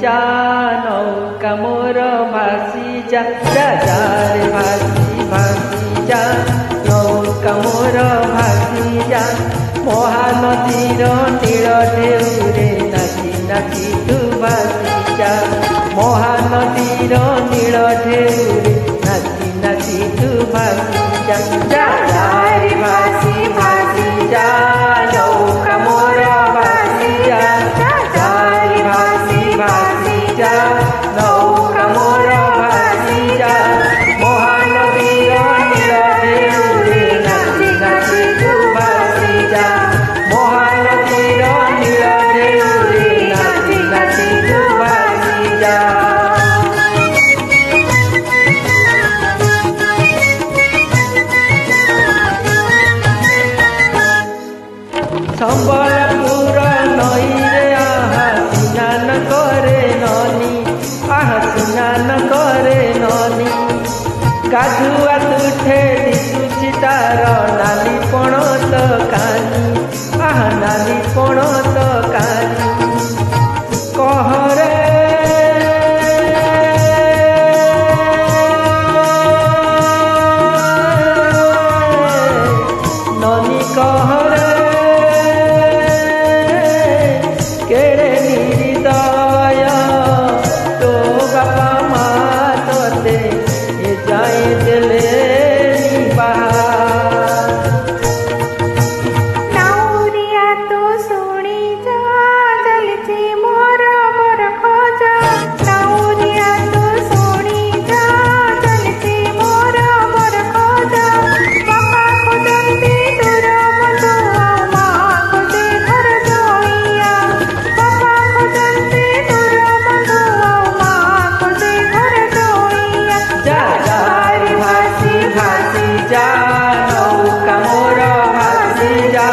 जा नौका मोर भासी जा जा जा रे भासी भासी जा नौका मोर भासी जा महानदीर नील ढेउरे नाची नाची तू भासी जा महानदीर नील ढेउरे नाची नाची तू भासी जा जा जा रे भासी भासी जा नौका मोर भासी जा जा रे भासी भासी जा नौका मोर भासी जा महानदीर नील ढेउरे नाची नाची तू भासी जा महानदीर नील ढेउरे नाची नाची तू भासी जा। ସମ୍ବଲପୁର ନଈରେ ଆହା ସ୍ନାନ କରେ ନନି ଆହା ସ୍ନାନ କରେ ନନି ଗାଧୁଆ ତୁଠେ ଦିଶୁଛି ତାର ନାଲି ପଣତ କାନି ଆହା ନାଲି ପଣତ କାନି କହରେ ନନି କହରେ केड़े निर्दय तो बापा माँ तोते ये जाए दिले नाउरिया तो सुनी जा जलती मोर मोर खोजा नाउरिया तो सुनी जा जलती मोर मोर खोजा बापा को जल्दी दूर बंधु माँ को दे घर जोइया बापा को जल्दी दूर बंधु माँ को दे घर जोइया जा जा रे भासी भासी जा नौका मोर भासी जा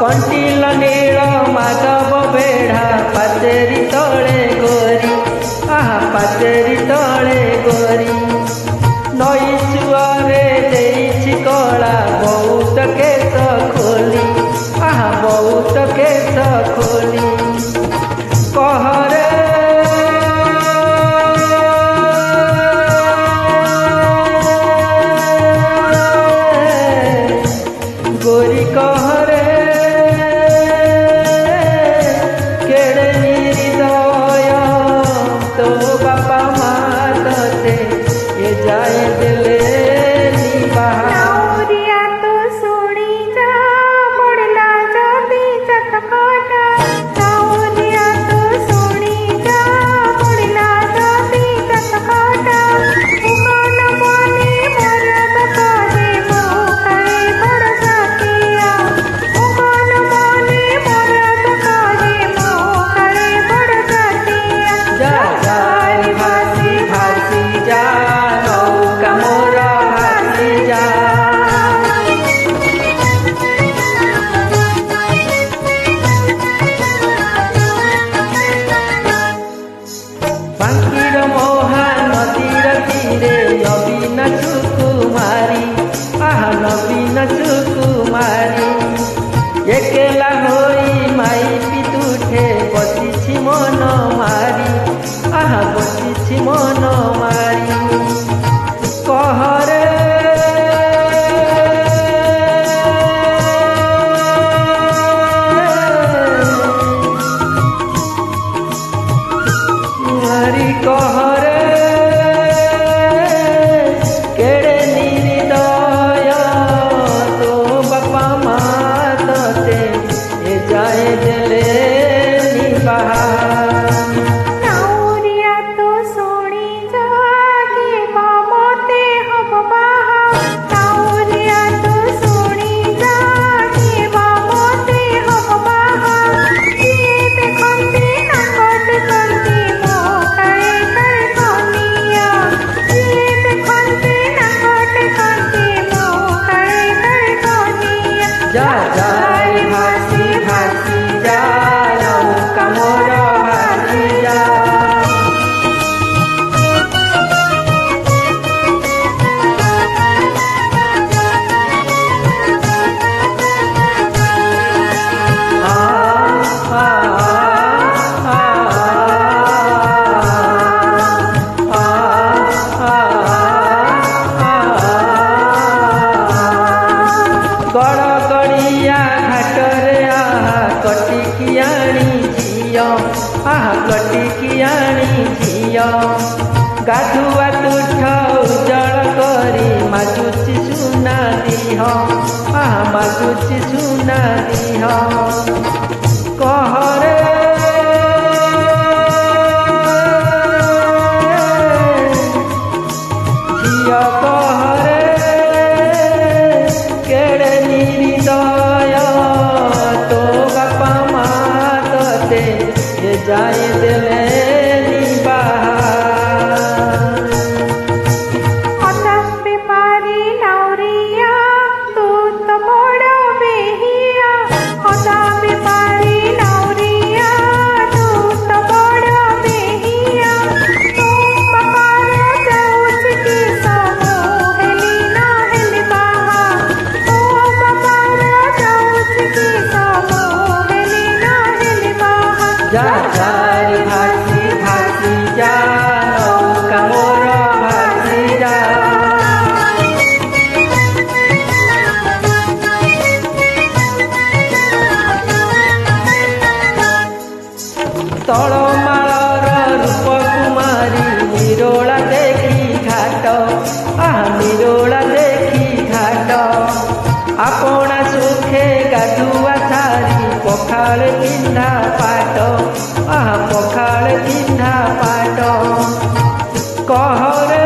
कंटिल नील माधव बेढ़ा पाचेरी तले गोरी आहा पाचेरी तले गोरी नई छुआरे देइछि कला बहुत केस खोली आहा बहुत केस खोली कहरे गोरी कहरे केड़े निर्दय तो बापा माँ तोते ये जाए दिले नाउरिया तो सुनी जा पड़ला जल्दी चटकाटा नाउरिया तो सुनी जा पड़ला जल्दी चटकाटा उकान पानी मरद काजे मोकाए बड़ साथिया उकान पानी मरद काजे मोकाए बड़ साथिया जा जा रे भासी भासी जा नौका मोर କିଛି ମନ ମାରି କହରେ ମାରି କହରେ କେଡ଼େ ନିର୍ଦୟ ତୋ ବାପା ମା ତତେ ଏ ଯାଏ ଦେଲେ ବାହା नाउरिया तो सुनी जा के बामोते हम बाहा नाउरिया तो सुनी जा के बामोते हम बाहा ये देखंती नाकट करती मोकाए कर सोनिया ये देखंती नाकट करती मोकाए कर सोनिया जा जाए भासी भासी जा नौका मोर भासी जा गड़गड़िया घाटरे आहा कटिकियाणी झियो आहा कटिकियाणी झियो गाधुआ तुठ उजल करी माजुची सुना दिह आहा माजुची सुना दिह कहरे झियो कहरे केड़े निर्दय तो बापा मा तते ये जाए देले बाहा अतपे पारी नाउरिया तू तो बड़ो बेहिया अतपे पारी नाउरिया तू तो बड़ो बेहिया तू बकार जाऊच की सबो हेली ना हेली बाहा तू बकार जाऊच की सबो हेली ना हेली बाहा जा जाए भासी भासी जा नौका मोर भासी जा तळमाळर रूप कुमारी निरोला देखी घाट आहा निरोला देखी घाट आपणा सुखे गाधुआ छारी पखाळ पिंधा पाट आहा पखाळ पिंधा पाट कहरे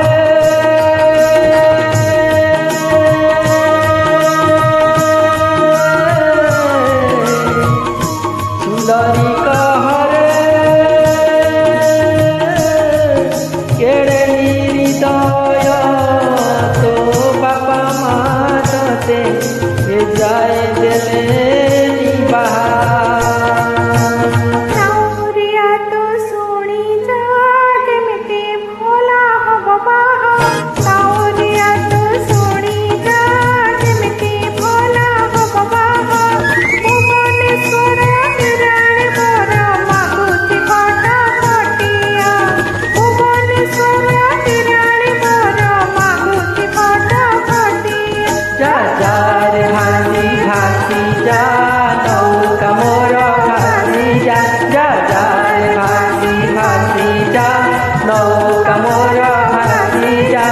सुंदरी कहरे केड़े निर्दय तो बापा मा तते ए जाए देले बाहा नाउरिया तो सुनी जा केमिते भोला हब बाहा नाउरिया तो सुनी जा केमिते भोला हब बाहा भुवनेश्वर निराणी मोर मागुची घटा घटिया भुवनेश्वर निराणी मोर मागुची घटा घटिया जा जा रे भासी भासी जा नौका मोर भासी जा जा जा रे भासी भासी जा नौका मोर भासी जा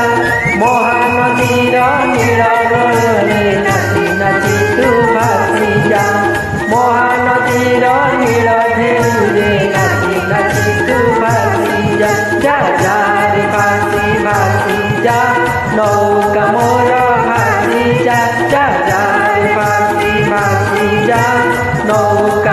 महानदीर नील गगने नाची नाची तू भासी जा महानदीर नील ढेउरे नाची नाची तू भासी जा जा जा रे भासी भासी जा नौका मोर भासी जा जा जा रे भासी भासी जा नौका